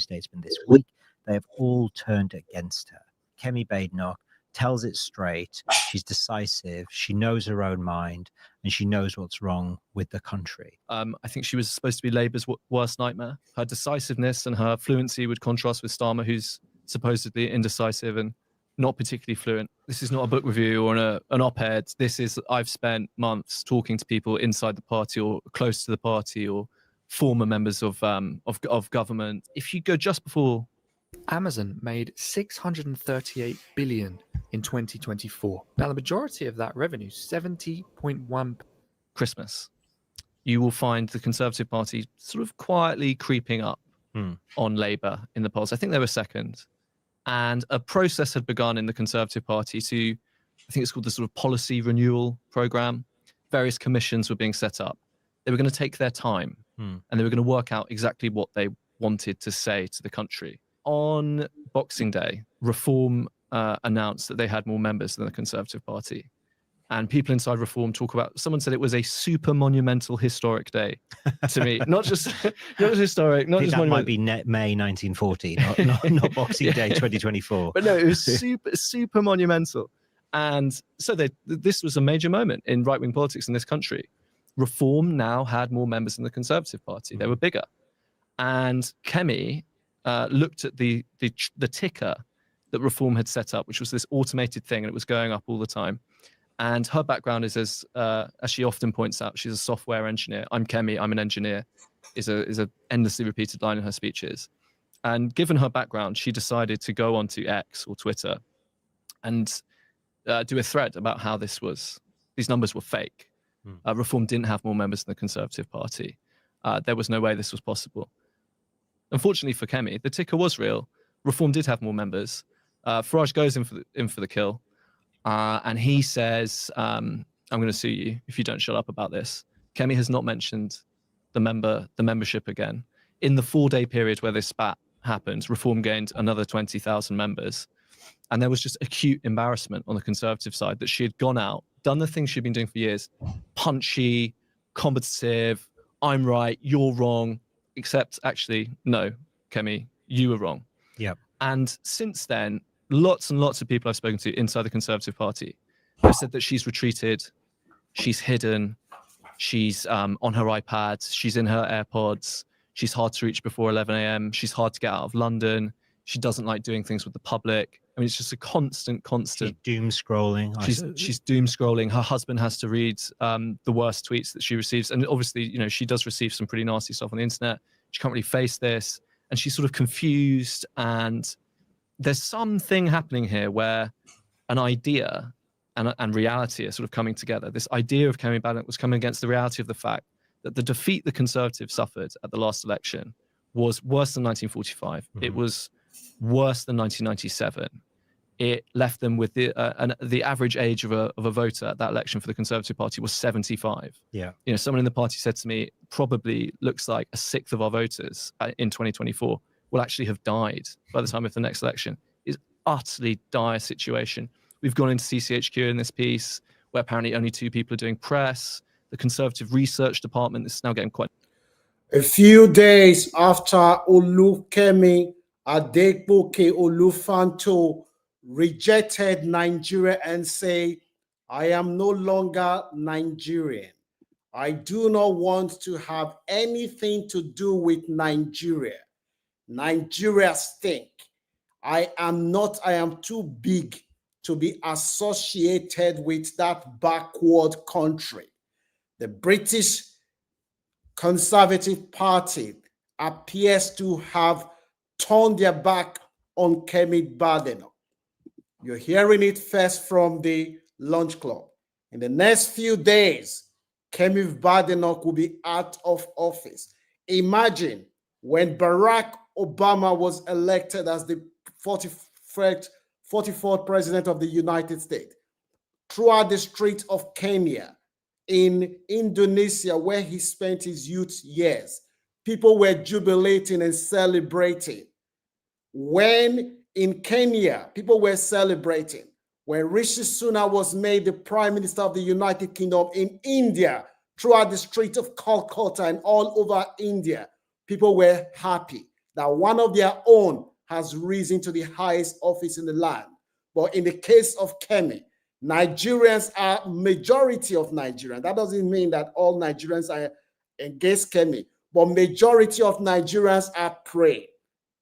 statesmen this week. They have all turned against her. Kemi Badenoch tells it straight. She's decisive. She knows her own mind, and she knows what's wrong with the country. I think she was supposed to be Labour's worst nightmare. Her decisiveness and her fluency would contrast with Starmer, who's supposedly indecisive and not particularly fluent. This is not a book review or an op-ed. This is, I've spent months talking to people inside the party or close to the party or former members of government. If you go just before... Amazon made $638 billion in 2024. Now, the majority of that revenue, 70.1 Christmas, you will find the Conservative Party sort of quietly creeping up on Labour in the polls. I think they were second. And a process had begun in the Conservative Party to, I think it's called the sort of policy renewal programme. Various commissions were being set up. They were going to take their time and they were going to work out exactly what they wanted to say to the country. On Boxing Day, Reform announced that they had more members than the Conservative Party. And people inside Reform talk about, someone said it was a super monumental historic day to me. Not just historic, not just that monumental. Might be May 1940, not Boxing Day 2024. But no, it was super monumental. And so this was a major moment in right-wing politics in this country. Reform now had more members than the Conservative Party. They were bigger. And Kemi looked at the ticker that Reform had set up, which was this automated thing, and it was going up all the time. And her background is, as she often points out, she's a software engineer. I'm Kemi, I'm an engineer, is a endlessly repeated line in her speeches. And given her background, she decided to go onto X or Twitter and do a thread about how these numbers were fake. Reform didn't have more members than the Conservative Party. There was no way this was possible. Unfortunately for Kemi, the ticker was real. Reform did have more members. Farage goes in for the kill. And he says, I'm going to sue you if you don't shut up about this. Kemi has not mentioned the membership again. In the 4-day period where this spat happened, Reform gained another 20,000 members. And there was just acute embarrassment on the Conservative side that she had gone out, done the things she'd been doing for years, punchy, combative, I'm right, you're wrong, except actually, no, Kemi, you were wrong. Yep. And since then, lots and lots of people I've spoken to inside the Conservative Party have said that she's retreated, she's hidden, she's on her iPad, she's in her AirPods, she's hard to reach before 11 a.m, she's hard to get out of London, she doesn't like doing things with the public. I mean, it's just a constant. She's doom scrolling. She's doom scrolling. Her husband has to read the worst tweets that she receives. And obviously, she does receive some pretty nasty stuff on the internet. She can't really face this. And she's sort of confused. And there's something happening here where an idea and reality are sort of coming together. This idea of Kemi Badenoch was coming against the reality of the fact that the defeat the Conservatives suffered at the last election was worse than 1945. It was worse than 1997. It left them with the average age of a voter at that election for the Conservative Party was 75. Yeah. Someone in the party said to me, probably looks like a sixth of our voters in 2024 will actually have died by the time of the next election. It's utterly dire situation. We've gone into CCHQ in this piece where apparently only 2 people are doing press. The Conservative Research Department is now getting quite... A few days after Olukemi Adegboke Olufanto rejected Nigeria and say, I am no longer Nigerian. I do not want to have anything to do with Nigeria. Nigeria stink. I am too big to be associated with that backward country. The British Conservative Party appears to have turned their back on Kemi Badenoch. You're hearing it first from the Lunch Club. In the next few days, Kemi Badenoch will be out of office. Imagine when Barack Obama was elected as the 44th president of the United States. Throughout the streets of Kenya, in Indonesia, where he spent his youth years, people were jubilating and celebrating. When in Kenya, people were celebrating. When Rishi Sunak was made the Prime Minister of the United Kingdom, in India, throughout the streets of Calcutta and all over India, people were happy. that one of their own has risen to the highest office in the land. But in the case of Kemi, Nigerians are majority of Nigerians. That doesn't mean that all Nigerians are against Kemi, but majority of Nigerians are praying.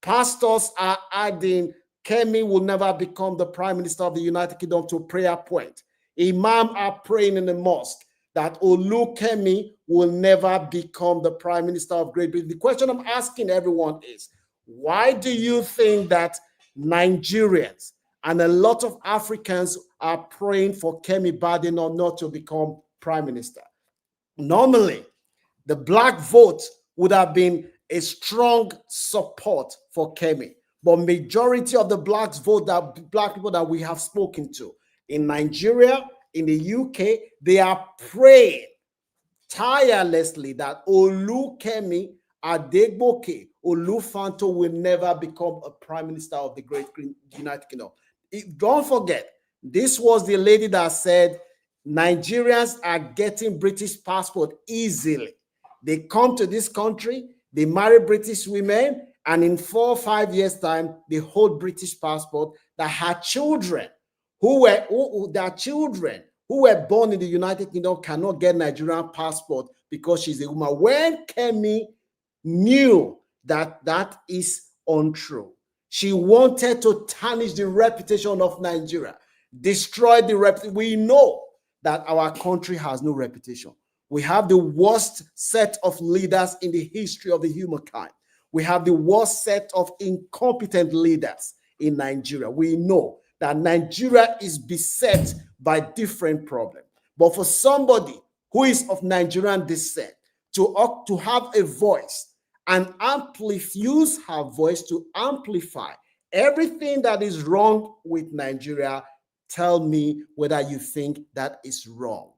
Pastors are adding Kemi will never become the Prime Minister of the United Kingdom to a prayer point. Imam are praying in the mosque that Olu Kemi will never become the Prime Minister of Great Britain. The question I'm asking everyone is, why do you think that Nigerians and a lot of Africans are praying for Kemi Badenoch not to become Prime Minister? Normally, the black vote would have been a strong support for Kemi, but majority of the black people that we have spoken to in Nigeria, in the UK, they are praying tirelessly that Olu Kemi Adegboke Olufanto will never become a Prime Minister of the Great United Kingdom. Don't forget, this was the lady that said Nigerians are getting British passport easily. They come to this country, they marry British women, and in 4 or 5 years' time, they hold British passport. That her children who were born in the United Kingdom cannot get Nigerian passport because she's a woman. When Kemi knew that that is untrue, she wanted to tarnish the reputation of Nigeria, destroy the reputation. We know that our country has no reputation. We have the worst set of leaders in the history of the humankind. We have the worst set of incompetent leaders in Nigeria. We know that Nigeria is beset by different problems. But for somebody who is of Nigerian descent to have a voice and use her voice to amplify everything that is wrong with Nigeria, tell me whether you think that is wrong.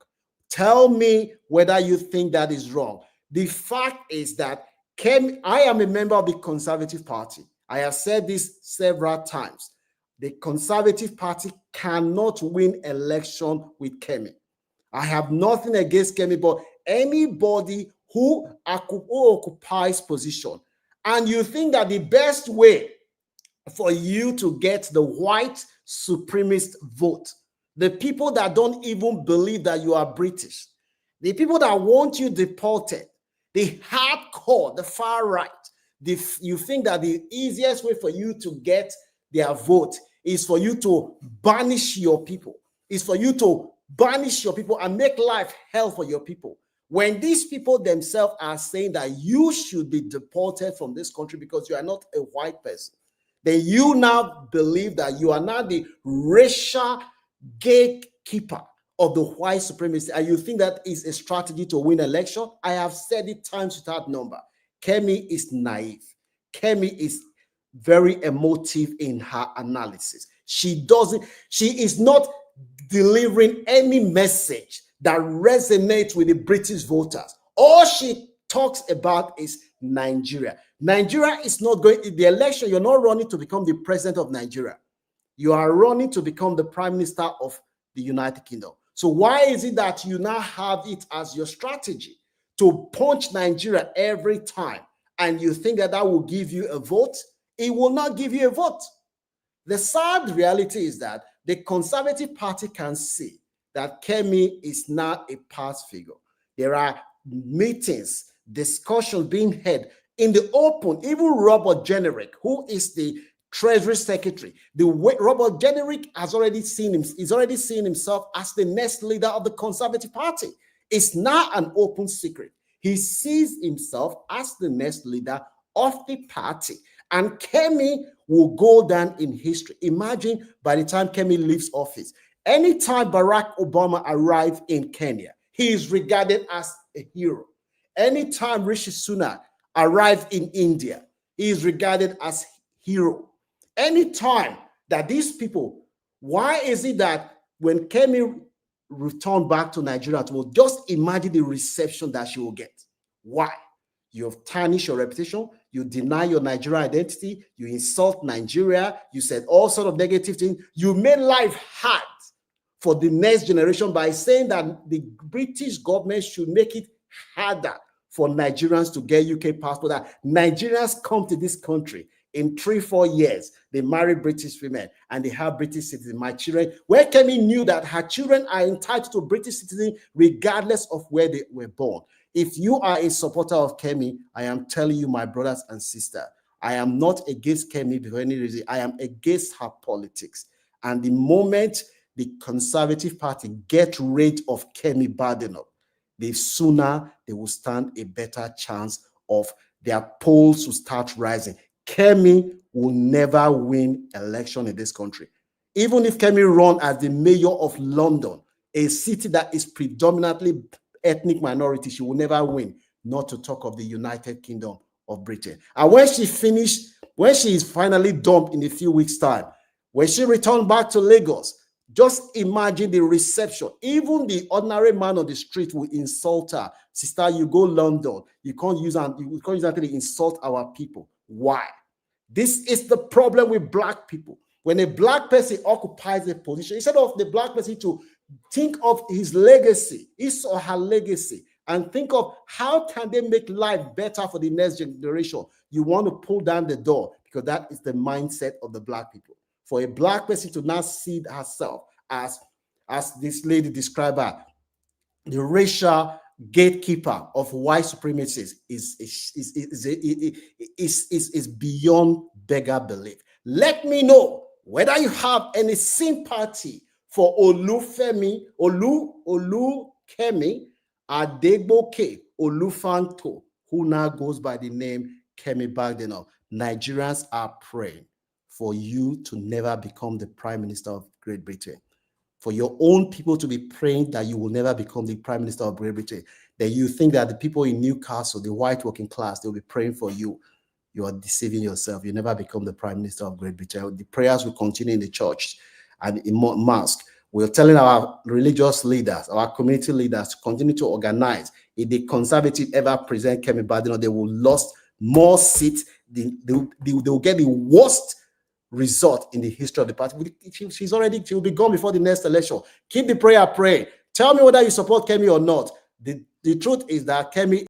Tell me whether you think that is wrong. The fact is that I am a member of the Conservative Party. I have said this several times. The Conservative Party cannot win election with Kemi. I have nothing against Kemi, but anybody who occupies position, and you think that the best way for you to get the white supremacist vote, the people that don't even believe that you are British, the people that want you deported, the hardcore, the far right, you think that the easiest way for you to get their vote is for you to banish your people, and make life hell for your people. When these people themselves are saying that you should be deported from this country because you are not a white person, then you now believe that you are now the racial gatekeeper of the white supremacy, and you think that is a strategy to win election. I have said it times without number. Kemi is naive. Kemi is very emotive in her analysis. She is not delivering any message that resonates with the British voters. All she talks about is Nigeria. Nigeria is not going in the election. You're not running to become the president of Nigeria. You are running to become the Prime Minister of the United Kingdom. So why is it that you now have it as your strategy to punch Nigeria every time, and you think that that will give you a vote? It will not give you a vote. The sad reality is that the Conservative Party can see that Kemi is now a past figure. There are meetings, discussions being held in the open. Even Robert Jenerick, who is the Treasury Secretary, Robert Jenerick has already seen himself as the next leader of the Conservative Party. It's now an open secret. He sees himself as the next leader of the party, and Kemi will go down in history. Imagine by the time Kemi leaves office, anytime Barack Obama arrived in Kenya, he is regarded as a hero. Anytime Rishi Sunak arrived in India, he is regarded as a hero. Anytime that these people, why is it that when Kemi returned back to Nigeria, just imagine the reception that she will get? Why? You have tarnished your reputation, you deny your Nigerian identity, you insult Nigeria, you said all sort of negative things, you made life hard for the next generation by saying that the British government should make it harder for Nigerians to get UK passport. That Nigerians come to this country in 3-4 years, they marry British women and they have British citizens. My children, where Kemi knew that her children are entitled to British citizenship regardless of where they were born. If you are a supporter of Kemi, I am telling you, my brothers and sisters, I am not against Kemi for any reason. I am against her politics. And the moment the Conservative Party get rid of Kemi Badenoch, the sooner they will stand a better chance of their polls to start rising. Kemi will never win election in this country. Even if Kemi run as the mayor of London, a city that is predominantly ethnic minority, she will never win, not to talk of the United Kingdom of Britain. And when she is finally dumped in a few weeks' time, when she returned back to Lagos, just imagine the reception. Even the ordinary man on the street will insult her. Sister, you go London, you can't use that to insult our people. Why? This is the problem with black people. When a black person occupies a position, instead of the black person to think of his legacy, his or her legacy, and think of how can they make life better for the next generation, you want to pull down the door, because that is the mindset of the black people. For a black person to now see herself as this lady described her, the racial gatekeeper of white supremacists is beyond beggar belief. Let me know whether you have any sympathy for Olufemi Adegboke Olufanto, who now goes by the name Kemi Badenoch. Nigerians are praying for you to never become the Prime Minister of Great Britain. For your own people to be praying that you will never become the Prime Minister of Great Britain. Then you think that the people in Newcastle, the white working class, they'll be praying for you. You are deceiving yourself. You never become the Prime Minister of Great Britain. The prayers will continue in the church and in mosque. We're telling our religious leaders, our community leaders, to continue to organize. If the Conservative ever present Kemi Badenoch, they will lose more seats. They will get the worst result in the history of the party. She will be gone before the next election. Keep the prayer praying. Tell me whether you support Kemi or not. The truth is that Kemi